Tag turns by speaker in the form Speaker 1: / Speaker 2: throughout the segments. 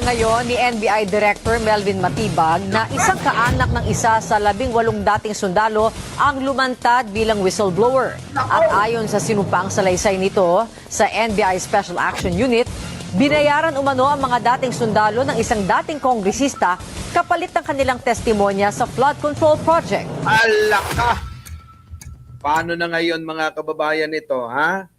Speaker 1: ngayon ni NBI Director Melvin Matibag na isang kaanak ng isa sa 18 dating sundalo ang lumantad bilang whistleblower. At ayon sa sinumpaang salaysay nito sa NBI Special Action Unit, binayaran umano ang mga dating sundalo ng isang dating kongresista kapalit ng kanilang testimonya sa flood control project.
Speaker 2: Alaka! Paano na ngayon mga kababayan ito, ha?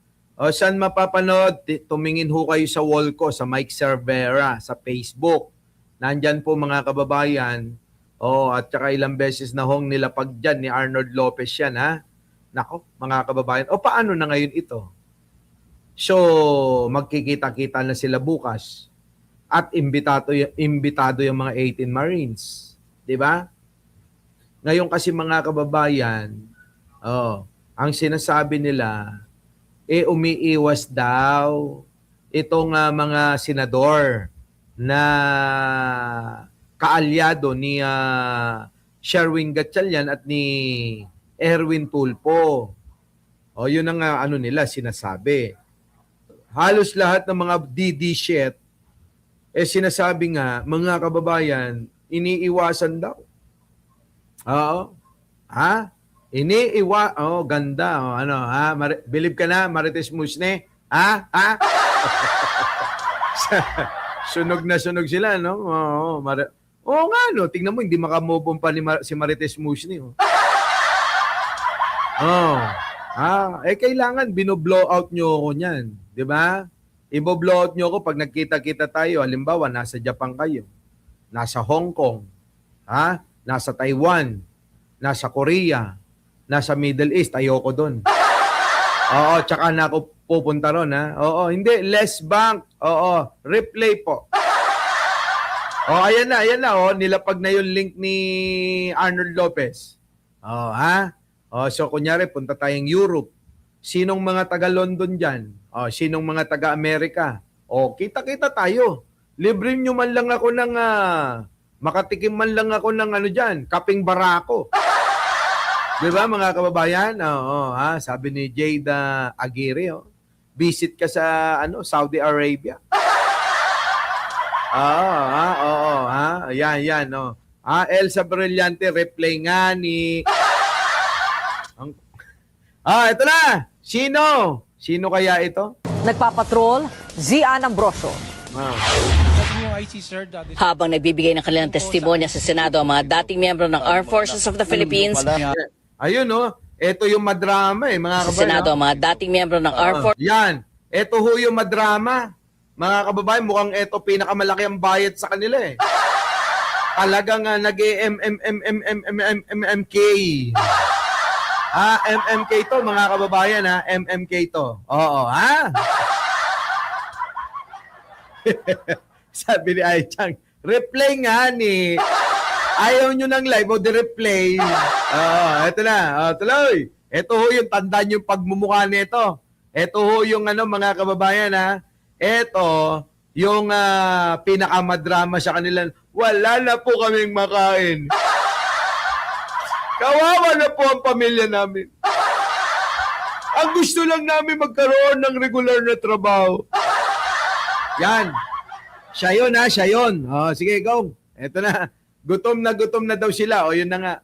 Speaker 2: O saan mapapanood? Tumingin ho kayo sa wall ko, sa Mike Cervera, sa Facebook. Nandyan po mga kababayan. At saka ilang beses na hong nilapag dyan ni Arnold Lopez yan, ha? Nako, mga kababayan. Paano na ngayon ito? So, magkikita-kita na sila bukas. At imbitado yung mga 18 Marines. Di ba? Ngayon kasi mga kababayan, ang sinasabi nila, umiiwas daw itong mga senador na kaalyado ni Sherwin Gatchalian at ni Erwin Tulfo. Yun ang nila sinasabi. Halos lahat ng mga DD shit sinasabi nga, mga kababayan, iniiwasan daw. Oo. Ha? Ganda. Believe ka na, Marites Musne? Ha? Sunog na sunog sila, no? Nga, no? Tingnan mo, hindi makamove on pa si Marites Musne. Kailangan binoblow out nyo ako niyan. Di ba? Ibo-blow out nyo ako pag nagkita-kita tayo. Halimbawa, nasa Japan kayo. Nasa Hong Kong. Nasa Taiwan. Nasa Korea. Nasa Middle East, ayoko doon. Tsaka na ako pupunta ron, ha? Hindi, less bank. Replay po. Ayan na, nilapag na yung link ni Arnold Lopez. So, kunyari, punta tayong Europe. Sinong mga taga-London dyan? Sinong mga taga-Amerika? Kita-kita tayo. Libre nyo man lang ako ng, makatikim man lang ako ng dyan, kaping barako. Di ba mga kababayan? Sabi ni Jada Aguirre, visit ka sa Saudi Arabia. Yan. Elsa Brillante, replay nga ni... ito na! Sino kaya ito?
Speaker 1: Nagpapatrol, Zian Ambrosio.
Speaker 3: Habang nagbibigay ng kanilang testimonya sa Senado ang mga dating miyembro ng Armed Forces of the Philippines,
Speaker 2: Ayun, ito yung madrama mga
Speaker 3: sa
Speaker 2: kababayan.
Speaker 3: Senado ang mga dating miyembro ng Armed Forces.
Speaker 2: Yan, ito ho yung madrama. Mga kababayan, mukhang ito pinakamalaki ang bayad sa kanila Talagang nag-MMK. MMK to mga kababayan MMK to. Sabi ni Aichang, replay nga ni. Ayaw nyo ng live o di-replay. Ito na. Tuloy. Ito ho yung tandaan yung pagmumukha nito. Ito ho yung mga kababayan Ito yung pinakamadrama sa kanila. Wala na po kaming makain. Kawawa na po ang pamilya namin. Ang gusto lang namin magkaroon ng regular na trabaho. Yan. Siya yun. Sige, go. Ito na. Gutom na daw sila. Yun na nga.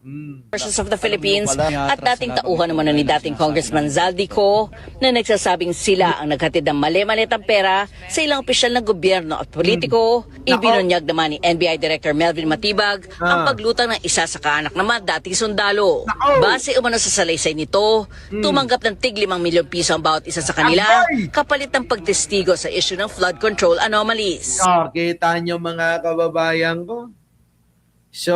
Speaker 3: Forces of the Philippines at dating tauhan naman ni dating Congressman Zaldico na nagsasabing sila ang naghatid ng mali-malitang pera sa ilang opisyal ng gobyerno at politiko. Ibinunyag naman ni NBI Director Melvin Matibag ang paglutang ng isa sa kaanak ng mga dating sundalo. Base umano sa salaysay nito, tumanggap ng tig 5 milyong piso ang bawat isa sa kanila kapalit ng pagtestigo sa issue ng flood control anomalies.
Speaker 2: Kita nyo mga kababayan ko. So,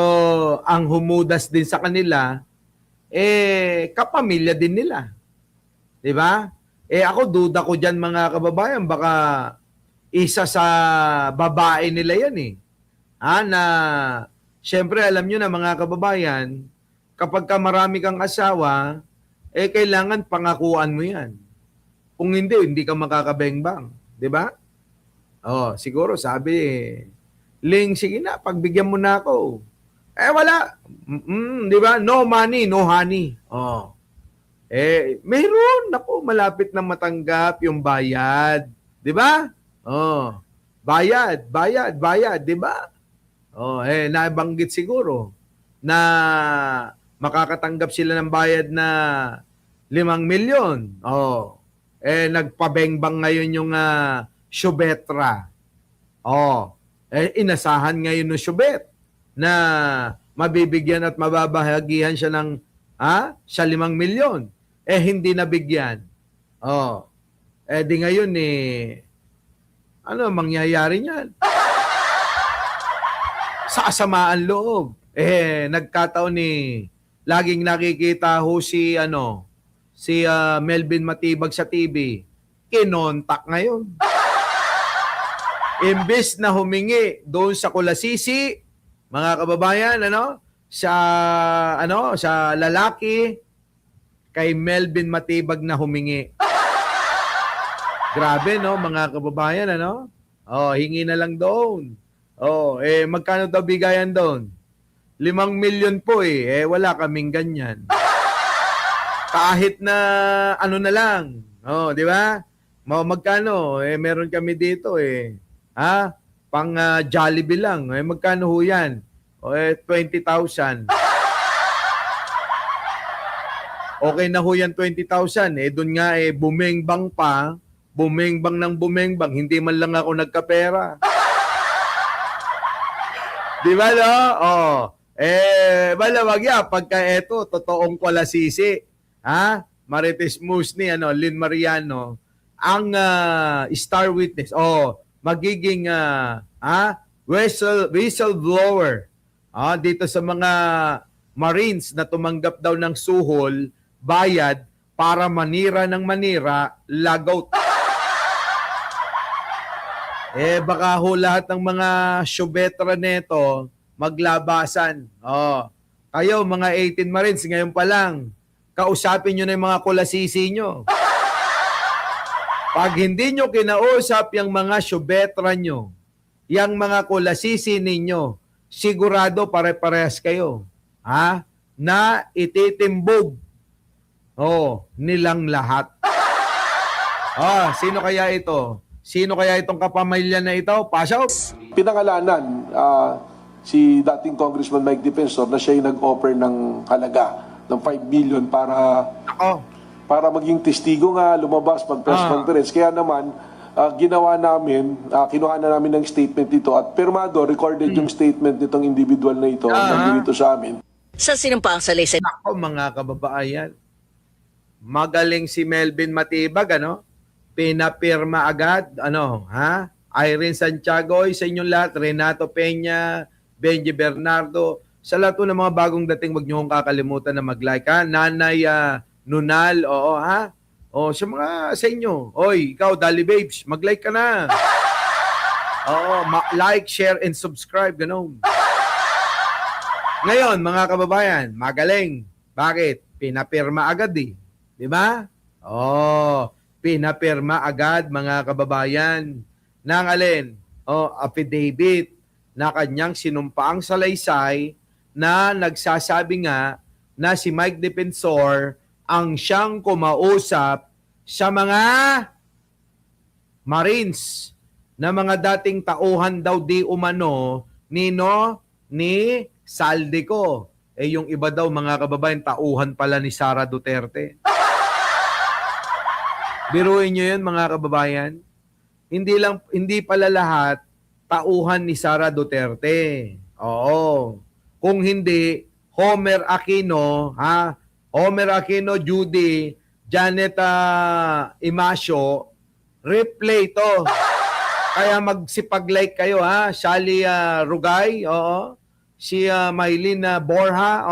Speaker 2: ang humudas din sa kanila, kapamilya din nila. Di ba? Ako, duda ko dyan mga kababayan, baka isa sa babae nila yan na, syempre alam nyo na mga kababayan, kapag ka marami kang asawa, kailangan pangakuan mo yan. Kung hindi ka makakabengbang. Di ba? Siguro sabi, Ling, sige na, pagbigyan mo na ako. Wala. Di ba? No money, no honey. Mayroon. Naku, malapit na matanggap yung bayad. Di ba? bayad, di ba? Oh, nabanggit siguro na makakatanggap sila ng bayad na 5 milyon. Oh, nagpabengbang ngayon yung Syubetra. Oh, inasahan ngayon ng Syubet na mabibigyan at mababahagihan siya ng siya 5 milyon. Hindi nabigyan. Oh, di ngayon ano mangyayari niyan? Sa asamaan loob. Nagkataon laging nakikita ho si Melvin Matibag sa TV. Kinontak ngayon. Imbes na humingi doon sa Kulasisi, mga kababayan, sa lalaki, kay Melvin Matibag na humingi. Grabe, no, mga kababayan, hingi na lang doon. Magkano daw bigayan doon? 5 milyon po wala kaming ganyan. Kahit na na lang. Di ba? Magkano? Meron kami dito pang Jollibee lang. Magkano ho yan? 20,000. Okay na ho yan 20,000. Doon nga bumengbang pa. Bumengbang ng bumengbang. Hindi man lang ako nagkapera. Di ba, no? Malawag yan. Pagka totoong Kulasisi. Marites Musni, Lynn Mariano, ang star witness. Magiging whistleblower. Dito sa mga Marines na tumanggap daw ng suhol, bayad, para manira ng manira, lagout. Baka ho lahat ng mga Syubetra neto maglabasan. Kayo, mga 18 Marines, ngayon pa lang, kausapin nyo na yung mga Kulasisi nyo. Pag hindi nyo kinausap yung mga Syubetra nyo, yung mga Kulasisi ninyo, sigurado pare-parehas kayo. Na ititimbog nilang lahat. Sino kaya ito? Sino kaya itong kapamilya na ito? Pasok!
Speaker 4: Pinangalanan si dating Congressman Mike Defensor na siya yung nag-offer ng halaga ng 5 billion para maging testigo nga, lumabas, mag-press conference. Kaya naman, ginawa namin, kinuha na namin ng statement dito at pirmado, recorded yung statement nitong individual na ito, nandito sa amin.
Speaker 3: Sa sinumpaang salaysay.
Speaker 2: Ako, mga kababayan, magaling si Melvin Matibag, pinapirma agad, Irene Santiago, sa inyong lahat, Renato Peña, Benji Bernardo, sa lahat ng mga bagong dating, wag niyo kong kakalimutan na mag-like, Nanay Nunal, sa inyo, ikaw, Dali Babes, mag-like ka na. Like, share, and subscribe, ganun. Ngayon, mga kababayan, magaling. Bakit? Pinapirma agad Di ba? Pinapirma agad, mga kababayan, ng alin? Affidavit na kanyang sinumpaang salaysay na nagsasabi nga na si Mike Defensor ang siyang kumausap sa mga Marines na mga dating tauhan daw di umano ni Saldico. Yung iba daw, mga kababayan, tauhan pala ni Sara Duterte. Biruin nyo yun, mga kababayan. Hindi pala lahat tauhan ni Sara Duterte. Oo. Kung hindi, Homer Aquino, Homer Aquino, Judy, Janet Imasio, replay to. Kaya magsipag-like kayo, Sally Rugay, si Maylin Borja,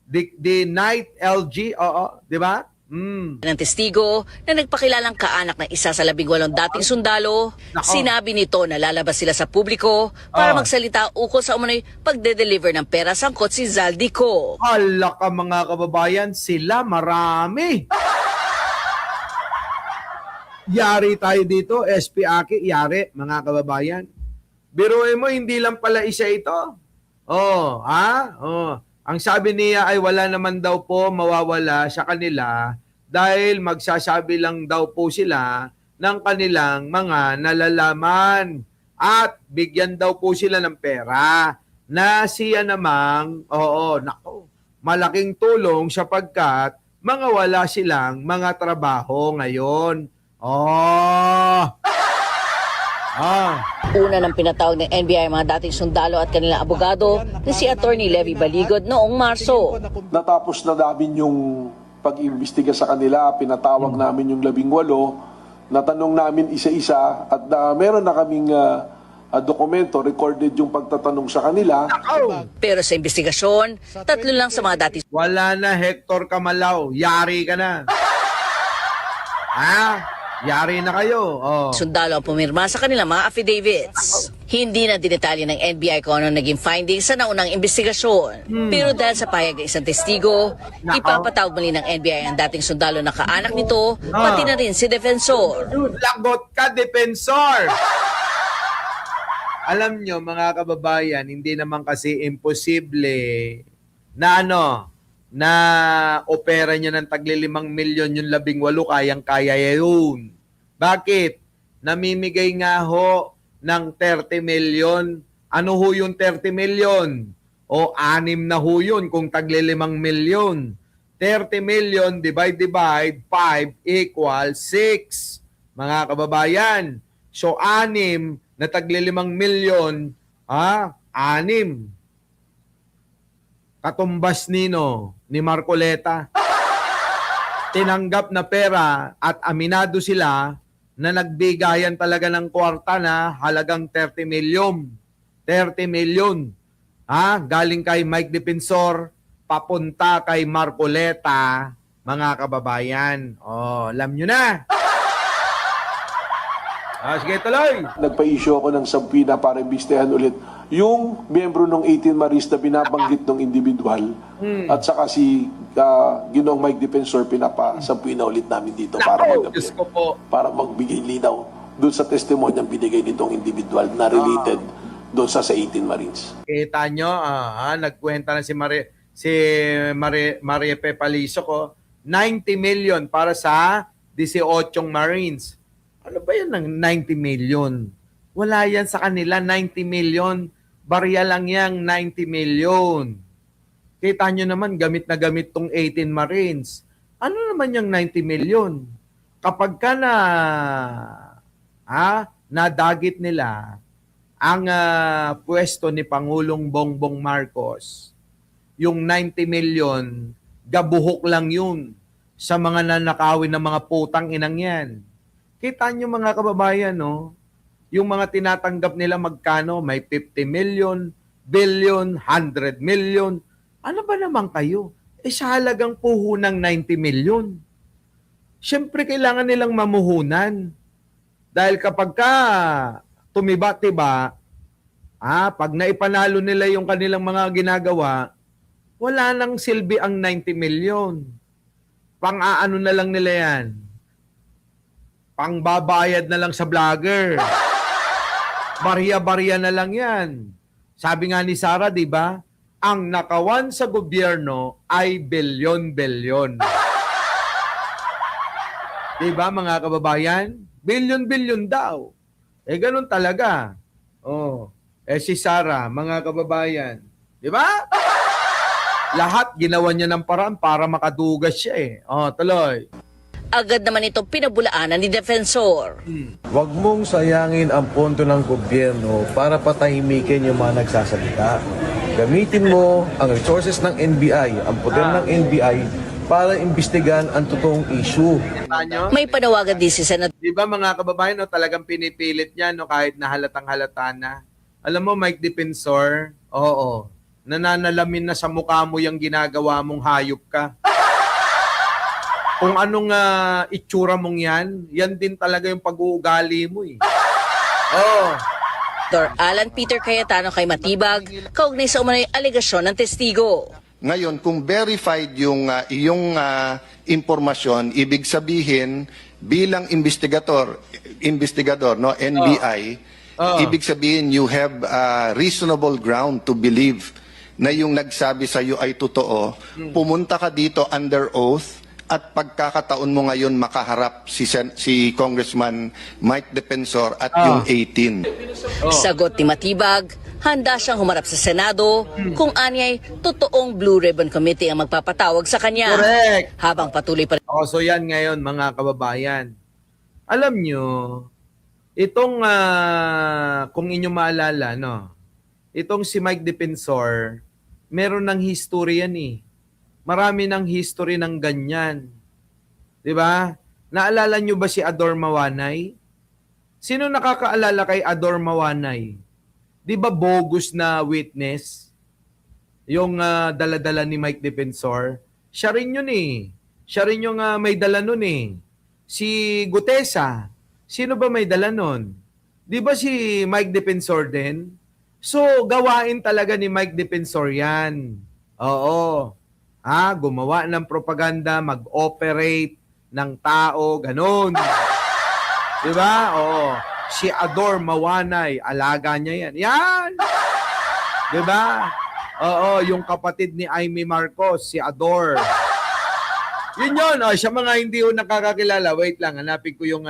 Speaker 2: the Night LG, di ba?
Speaker 3: Ng testigo na nagpakilalang kaanak ng isa sa 18 dating sundalo, sinabi nito na lalabas sila sa publiko para magsalita ukol sa umano'y pagde-deliver ng pera sangkot si Zaldico.
Speaker 2: Hala ka, mga kababayan, sila marami. Yari tayo dito, SP Aki, yari, mga kababayan. Biruin mo, hindi lang pala isa ito. Ang sabi niya ay wala naman daw po mawawala sa kanila dahil magsasabi lang daw po sila ng kanilang mga nalalaman at bigyan daw po sila ng pera na siya namang, malaking tulong sapagkat mga wala silang mga trabaho ngayon.
Speaker 3: Una nang pinatawag ng NBI ang mga dating sundalo at kanilang abogado na si Attorney Levy Baligod noong Marso.
Speaker 4: Natapos na namin yung pag-imbestiga sa kanila, pinatawag namin yung 18, natanong namin isa-isa at meron na kaming dokumento, recorded yung pagtatanong sa kanila.
Speaker 3: Pero sa investigasyon, 3 lang sa mga dating
Speaker 2: Wala na, Hector Kamalaw. Yari ka na. Yari na kayo.
Speaker 3: sundalo ang pumirma sa kanilang mga affidavits. Hindi na dinetalye ng NBI kung ano naging findings sa naunang investigasyon. Pero dahil sa payag ng isang testigo, ipapatawag muli ng NBI ang dating sundalo na kaanak nito, pati na rin si defensor.
Speaker 2: Lagot ka, defensor! Alam nyo, mga kababayan, hindi naman kasi imposible na na opera niya ng tagli 5 milyon yung 18, kayang-kaya yun. Bakit? Namimigay nga ho ng 30 milyon. Ano ho yung 30 milyon? O 6 na ho yun kung tagli 5 milyon. 30 million divide 5 equals 6. Mga kababayan. So 6 na tagli 5 milyon, 6. Katumbas ni Marcoleta. Tinanggap na pera at aminado sila na nagbigayan talaga ng kwarta na halagang 30 milyon. 30 milyon. Galing kay Mike Defensor, papunta kay Marcoleta, mga kababayan. Alam nyo na. Sige, tuloy.
Speaker 4: Nagpa-issue ako ng subpoena para imbestigahan ulit yung miyembro ng 18 Marines na binabanggit ng individual at saka si Ginoong Mike Defensor, pinapa-subpoena ulit namin dito para magbigay linaw doon sa testimonya binigay nitong individual na related doon sa 18 Marines.
Speaker 2: Kita nyo, nagkwenta na si Marie Pe Paliso ko, 90 million para sa 18 Marines. Ano ba yan ng 90 million? Wala yan sa kanila, 90 million. Barya lang yang 90 million. Kita nyo naman, gamit na gamit tong 18 Marines. Ano naman yung 90 million? Kapag ka nadagit nila ang pwesto ni Pangulong Bongbong Marcos, yung 90 million, gabuhok lang yun sa mga nanakawin ng mga putang inang yan. Kita nyo mga kababayan, yung mga tinatanggap nila magkano, may 50 million, billion, 100 million. Ano ba naman kayo? Sa halagang puhunang 90 million. Siyempre kailangan nilang mamuhunan. Dahil kapag tumiba-tiba, pag naipanalo nila yung kanilang mga ginagawa, wala nang silbi ang 90 million. Pang-aano na lang nila yan. Pangbabayad na lang sa vlogger. Barya-barya na lang yan. Sabi nga ni Sara, di ba? Ang nakawan sa gobyerno ay bilyon-bilyon. Di ba mga kababayan? Bilyon-bilyon daw. Ganun talaga. Si Sara, mga kababayan. Di ba? Lahat ginawa niya ng paraan para makadugas siya tuloy.
Speaker 3: Agad naman itong pinabulaanan ni Defensor.
Speaker 5: Huwag mong sayangin ang pondo ng gobyerno para patahimikin yung mga nagsasalita. Gamitin mo ang resources ng NBI, ang poder ng NBI para imbestigahan ang totoong issue.
Speaker 3: May panawagan din si Senator
Speaker 2: Di ba mga kababayan, talagang pinipilit niya kahit na halatang halata na. Alam mo, Mike Defensor, nananalamin na sa mukha mo yung ginagawa mong hayop ka. Kung anong itsura mong yan din talaga yung pag-uugali mo
Speaker 3: Dr. Alan Peter Cayetano kay Matibag, kaugnay sa umano'y alegasyon ng testigo.
Speaker 6: Ngayon, kung verified yung iyong impormasyon, ibig sabihin bilang investigador, no, NBI, ibig sabihin you have reasonable ground to believe na yung nagsabi sa iyo ay totoo. Pumunta ka dito under oath at pagkakataon mo ngayon makaharap si Congressman Mike Defensor at yung 18.
Speaker 3: Sagot ni Matibag, handa siyang humarap sa Senado kung anyay totoong Blue Ribbon Committee ang magpapatawag sa kanya.
Speaker 2: Correct.
Speaker 3: Habang patuloy pa
Speaker 2: So yan ngayon mga kababayan. Alam nyo, itong kung inyo maalala, no, itong si Mike Defensor, meron ng history yan eh. Marami ng history ng ganyan. 'Di ba? Naalala nyo ba si Ador Mawanay? Sino nakakaalala kay Ador Mawanay? 'Di ba bogus na witness? Yung dala-dala ni Mike Defensor. Siya rin yun eh. Siya rin yung may dala nun eh. Si Gutesa. Sino ba may dala nun? 'Di ba si Mike Defensor din? So, gawain talaga ni Mike Defensor yan. Oo. Gumawa ng propaganda, mag-operate ng tao, ganun. Diba? Oo. Si Ador Mawanay, alaga niya yan. Yan! Diba? Oo, yung kapatid ni Amy Marcos, si Ador. Yun yun. Sa mga hindi ko nakakakilala, wait lang, hanapin ko yung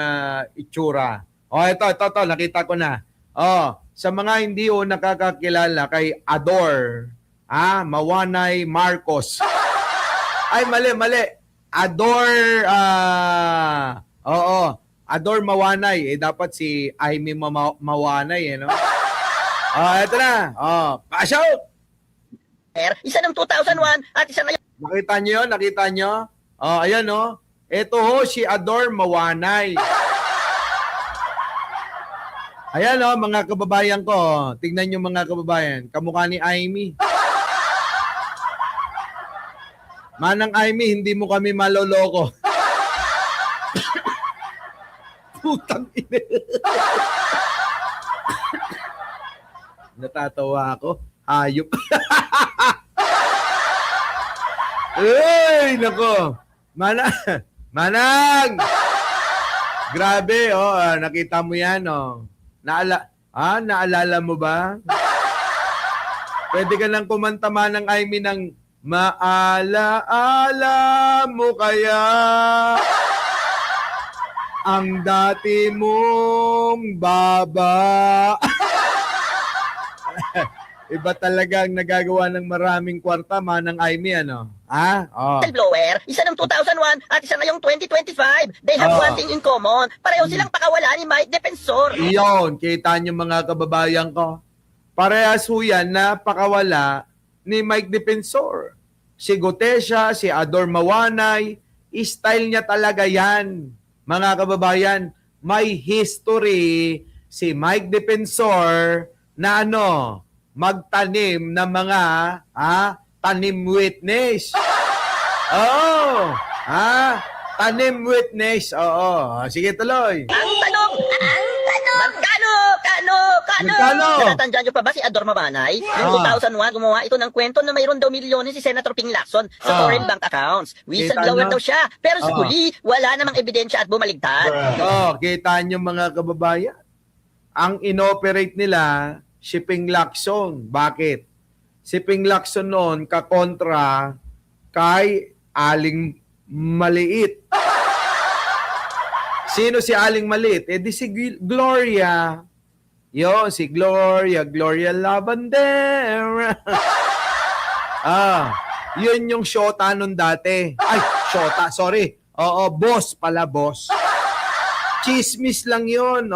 Speaker 2: itsura. Ito, nakita ko na. Sa mga hindi ko nakakakilala kay Ador, Mawanay Marcos. Ay, mali. Ador, Ador Mawanay. Dapat si Amy Mawanay, no? Ito na. Pass out!
Speaker 7: Isa ng 2001 at isa na
Speaker 2: Nakita nyo? Ayan, no? Ito ho, si Ador Mawanay. Ayan, no, mga kababayan ko. Tignan nyo mga kababayan. Kamukha ni Amy. Manang Amy, hindi mo kami maloloko. Putang ina. Natatawa ako. Hayop. Ay, nako. Manang! Grabe, nakita mo yan, naalala mo ba? Pwede ka nang kumanta Manang Amy ng maalaala mo kaya ang dati mong baba. Iba talagang nagagawa ng maraming kwarta, Manang Amy, ano?
Speaker 7: blower, isa ng 2001 at isa na yung 2025. They have one thing in common. Pareho silang pakawala ni Mike Defensor.
Speaker 2: Iyon, kita nyo mga kababayan ko. Parehas ho yan na pakawala ni Mike Defensor. Si Gutesa, si Ador Mawanay, style niya talaga yan. Mga kababayan, may history si Mike Defensor na magtanim ng mga tanim witness. Tanim witness. Sige, tuloy.
Speaker 7: Ang tanong,
Speaker 2: Magkano?
Speaker 7: Natatandaan nyo pa ba si Ador Mabanay? Noong 2001, gumawa ito ng kwento na mayroon daw milyones si Senator Ping Lacson sa foreign bank accounts. Whistleblower daw siya. Pero sa huli, wala namang ebidensya at bumaligtad.
Speaker 2: Kita nyo mga kababayan. Ang inoperate nila, si Ping Lacson. Bakit? Si Ping Lacson noon kakontra kay Aling Maliit. Sino si Aling Maliit? Di si Gloria. Si Gloria Lavandera. Yun yung shota nun dati. Ay, shota, sorry. Boss pala, boss. Chismis lang yun.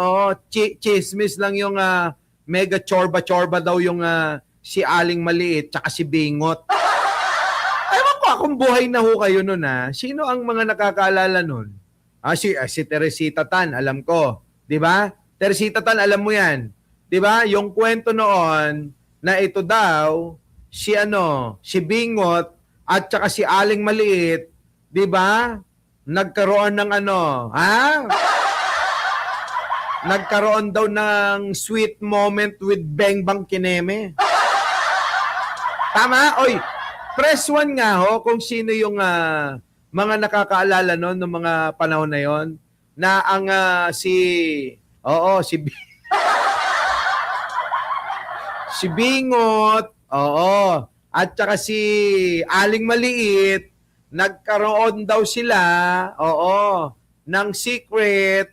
Speaker 2: Chismis lang yung mega chorba daw yung si Aling Maliit tsaka si Bingot. Ewan ko kung buhay na ho kayo nun Sino ang mga nakakaalala nun? Si Teresita Tan, alam ko. 'Di ba? Teresita Tan, alam mo 'yan. 'Di ba? Yung kwento noon na ito daw si Bingot at saka si Aling Maliit, 'di ba? Nagkaroon ng nagkaroon daw ng sweet moment with Beng Bang Kineme. Tama? Oy, press 1 nga ho kung sino yung mga nakakaalala noon ng mga panahon na yon na ang si Bingot, at saka si Aling Maliit, nagkaroon daw sila, ng secret,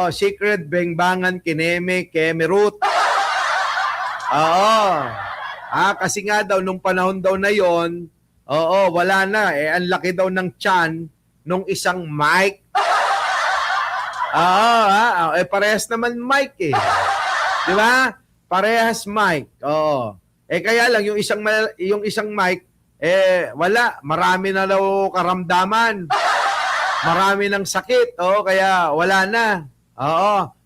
Speaker 2: secret bengbangan kineme kemerut. Kasi nga daw, nung panahon daw na yon, wala na. Ang laki daw ng tiyan nung isang Mike. Parehas naman Mike eh. Di ba? Parehas Mike. Kaya lang, yung isang Mike, wala. Marami na daw karamdaman. Marami ng sakit. Kaya wala na.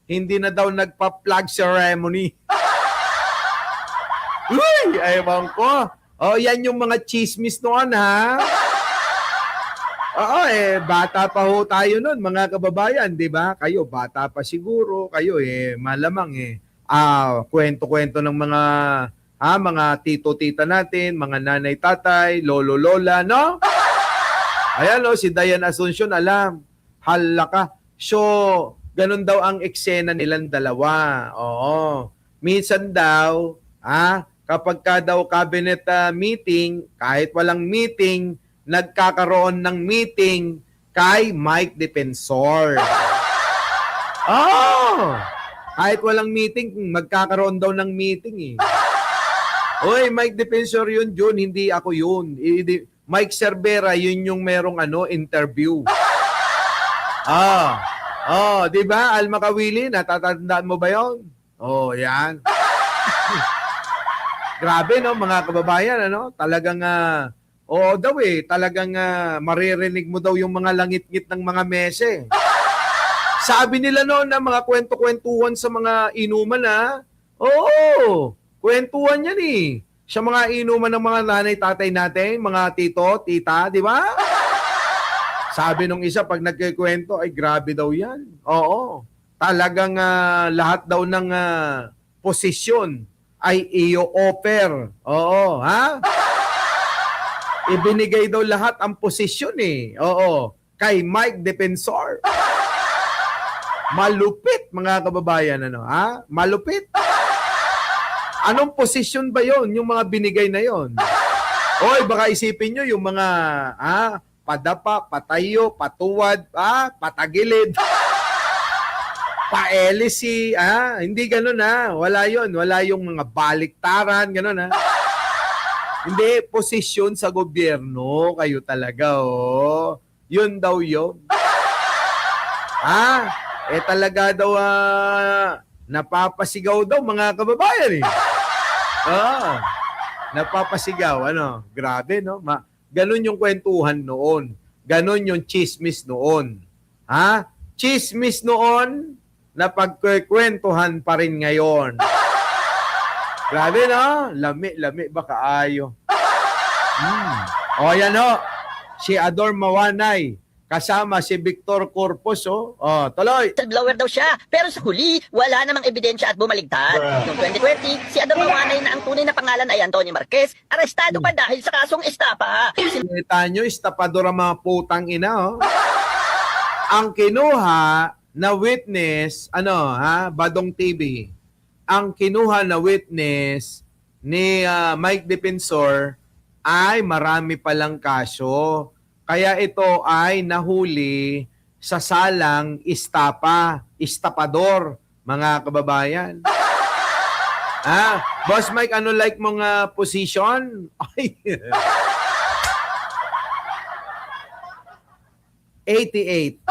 Speaker 2: Hindi na daw nagpa-flag ceremony. Uy, ewan ko. Yan yung mga chismis noon, ha? Bata pa ho tayo noon, mga kababayan, di ba? Kayo, bata pa siguro. Kayo, malamang, kwento-kwento ng mga tito-tita natin, mga nanay-tatay, lolo-lola, no? Ayan, si Dayan Asuncion, alam. Halaka. So, ganun daw ang eksena nilang dalawa. Minsan daw, kapag ka daw cabinet meeting, kahit walang meeting, nagkakaroon ng meeting kay Mike Defensor. Kahit walang meeting, magkakaroon daw ng meeting eh. Oy, Mike Defensor yun, Jun, hindi ako yun. Mike Cervera, yun yung merong interview. Di ba? Alma Kawili, natatandaan mo ba yun? Yan. Grabe, no, mga kababayan, talagang, talagang maririnig mo daw yung mga langit-ngit ng mga mese. Sabi nila noon na mga kwento-kwentuhan sa mga inuman, kwentuhan yan eh. Sa mga inuman ng mga nanay-tatay natin, mga tito, tita, di ba? Sabi nung isa, pag nagkikwento, ay grabe daw yan. Talagang lahat daw ng posisyon ay i-offer. Ibinigay daw lahat ang posisyon eh. Kay Mike Defensor. Malupit, mga kababayan, Malupit. Anong posisyon ba yon, yung mga binigay na yon? Baka isipin nyo yung mga padapa, patayo, patuwad, patagilid. Pa-LC, hindi ganun Wala yon, wala yung mga baliktaran, ganun Hindi, posisyon sa gobyerno, kayo talaga, Yun daw yun. Talaga daw, napapasigaw daw, mga kababayan eh. Napapasigaw, grabe, no? Ganun yung kwentuhan noon. Ganun yung chismis noon. Chismis noon, na pagkwentuhan pa rin ngayon. Grabe, no? Lami ba kaayo? Yan, si Ador Mawanay, kasama si Victor Corpus, tuloy.
Speaker 7: Whistleblower daw siya, pero sa huli, wala namang ebidensya at bumaligtad. Noong 2020, si Adam Mawanay na ang tunay na pangalan ay Antonio Marquez, arestado pa dahil sa kasong estapa.
Speaker 2: Kita nyo, estapador ang mga putang ina, Ang kinuha na witness, Badong TV, ang kinuha na witness ni Mike Defensor ay marami palang kaso. Kaya ito ay nahuli sa salang estapador, mga kababayan. Boss Mike, ano like mong position? 88.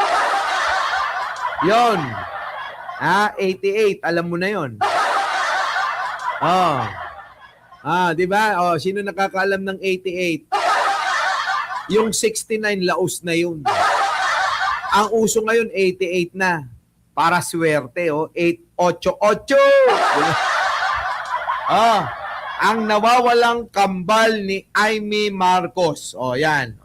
Speaker 2: Yon. 88. Alam mo na yon. Di ba? Sino nakakaalam ng 88? Yung 69 laos na yun. Ang uso ngayon 88 na. Para swerte, 888. Ang nawawalang kambal ni Amy Marcos. Yan.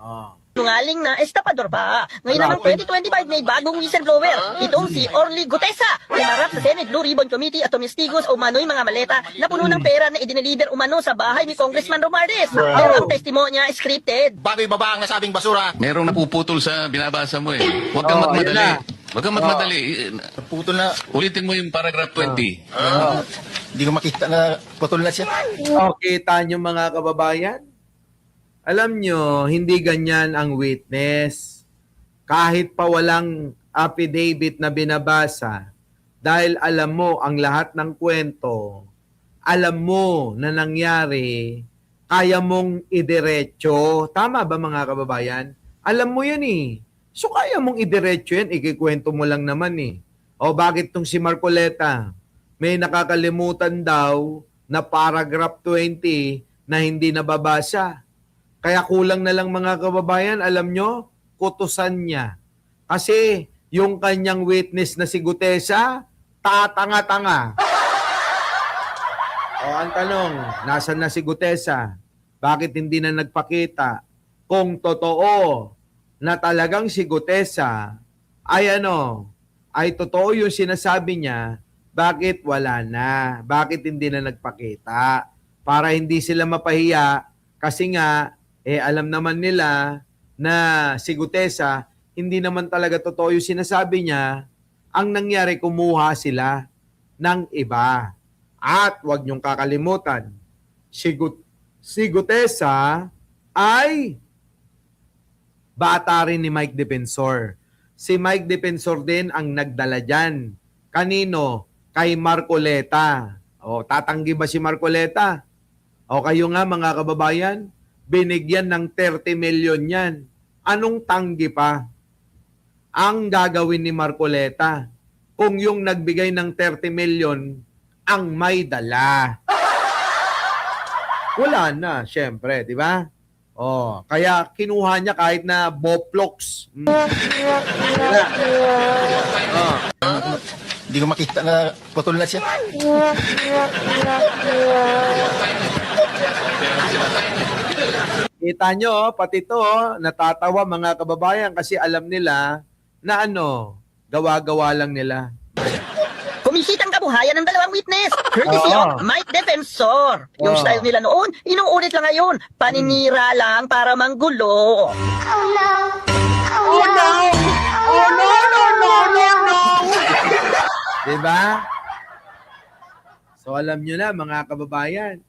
Speaker 7: Nungaling na estapador pa. Ngayon naman 2025 may bagong whistleblower. Itong si Orly Gutesa. Umarap sa Senate Blue Ribbon Committee at tumistigos o umano'y mga maleta na puno ng pera na idineliver umano sa bahay ni Congressman Romualdez. Pero ang testimonya scripted.
Speaker 8: Bago ibaba ang nasabing basura.
Speaker 9: Merong napuputol sa binabasa mo eh. Huwag kang magmadali. Huwag kang magmadali.
Speaker 8: Putol na.
Speaker 9: Ulitin mo yung paragraph 20.
Speaker 8: Hindi ko makita na putol na siya.
Speaker 2: Kita nyo mga kababayan? Alam nyo, hindi ganyan ang witness. Kahit pa walang affidavit na binabasa, dahil alam mo ang lahat ng kwento, alam mo na nangyari, kaya mong idiretso. Tama ba mga kababayan? Alam mo yan eh. So kaya mong idiretso yan, ikikwento mo lang naman eh. O bakit tong si Marcoleta, may nakakalimutan daw na paragraph 20 na hindi nababasa. Kaya kulang na lang mga kababayan, alam nyo, kutusan niya. Kasi yung kanyang witness na si Gutesa, tatanga-tanga. O ang tanong, nasan na si Gutesa? Bakit hindi na nagpakita? Kung totoo na talagang si Gutesa ay totoo yung sinasabi niya, bakit wala na? Bakit hindi na nagpakita? Para hindi sila mapahiya kasi nga, alam naman nila na si Gutesa, hindi naman talaga totoo yung sinasabi niya. Ang nangyari, kumuha sila ng iba. At huwag niyong kakalimutan, si Gutesa ay bata rin ni Mike Defensor. Si Mike Defensor din ang nagdala dyan. Kanino? Kay Marcoleta. O, tatanggi ba si Marcoleta? O kayo nga mga kababayan, binigyan ng 30 million yan. Anong tanggi pa? Ang gagawin ni Marcoleta kung yung nagbigay ng 30 million ang may dala. Wala na, syempre, di ba? Oh, kaya kinuha niya kahit na boplox.
Speaker 8: Hindi ko makita na putol na siya.
Speaker 2: Kita nyo, pati to, natatawa mga kababayan kasi alam nila na gawa-gawa lang nila.
Speaker 7: Kumisitang kabuhayan ng dalawang witness. Courtesy of Mike Defensor. Yung
Speaker 2: Oo.
Speaker 7: style nila noon, inuulit lang ngayon. Paninira lang para manggulo.
Speaker 2: Diba? So alam nyo na mga kababayan,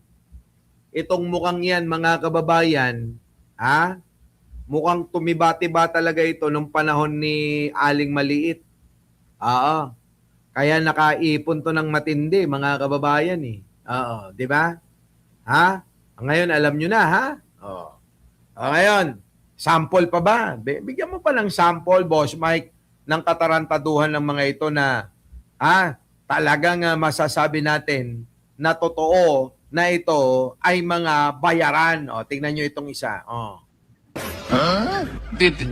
Speaker 2: itong mukhang yan mga kababayan, mukhang tumibati-ba talaga ito nung panahon ni Aling Maliit. Oo. Kaya nakaipon to ng matindi mga kababayan eh. Oo, di ba? Ha? Ngayon alam nyo na ha? Oo. Ngayon, sample pa ba? Bigyan mo pa ng sample, Boss Mike, ng katarantaduhan ng mga ito na talagang masasabi natin na totoo na ito ay mga bayaran. O, tingnan nyo itong isa. O.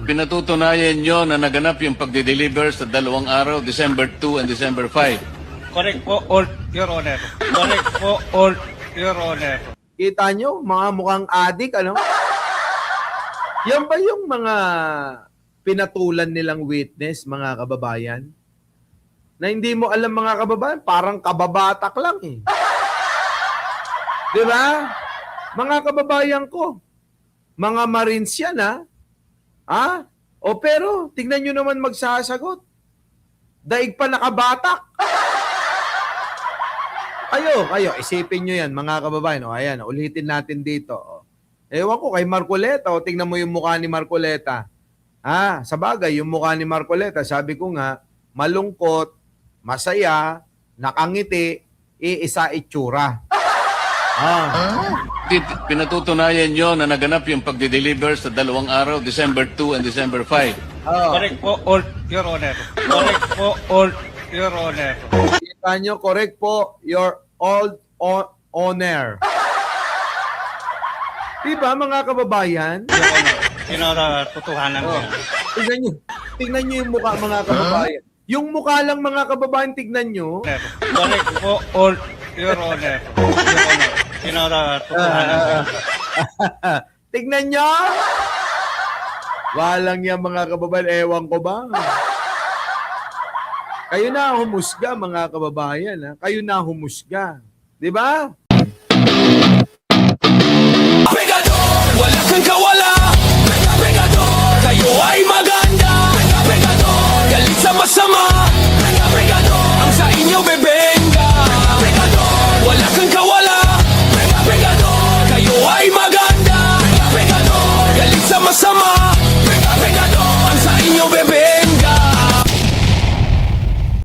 Speaker 9: Pinatutunayan nyo na naganap yung pagde-deliver sa 2 araw, December 2 and December 5.
Speaker 10: Correct po, Your Honor. Correct po, Your Honor.
Speaker 2: Kita nyo, mga mukhang adik, Yan ba yung mga pinatulan nilang witness, mga kababayan? Na hindi mo alam mga kababayan, parang kababatak lang eh. Di ba? Mga kababayan ko, mga Marines yan O pero, tignan nyo naman magsasagot. Daig pa nakabatak. Kayo, isipin nyo yan mga kababayan. O ayan, ulitin natin dito. Ewan ko kay Marcoleta, tingnan mo yung mukha ni Marcoleta. Sa bagay, yung mukha ni Marcoleta, sabi ko nga, malungkot, masaya, nakangiti, isa itsura.
Speaker 9: Pinatutunayan nyo na naganap yung pagde-deliver sa 2 araw, December 2 and December 5.
Speaker 10: Correct po, Your Honor. Correct po, Your Honor.
Speaker 2: Kita nyo, correct po, your old honor. Diba mga kababayan?
Speaker 10: Pinaratutuhanan ko.
Speaker 2: Tingnan nyo yung mukha mga kababayan. Yung mukha lang mga kababayan, tignan nyo.
Speaker 10: Correct po, Your Honor. Pinaratutuhanan ko.
Speaker 2: Tignan nyo. Walang yan mga kababayan, ewan ko ba? Kayo na humusga mga kababayan. Kayo na humusga. Di ba?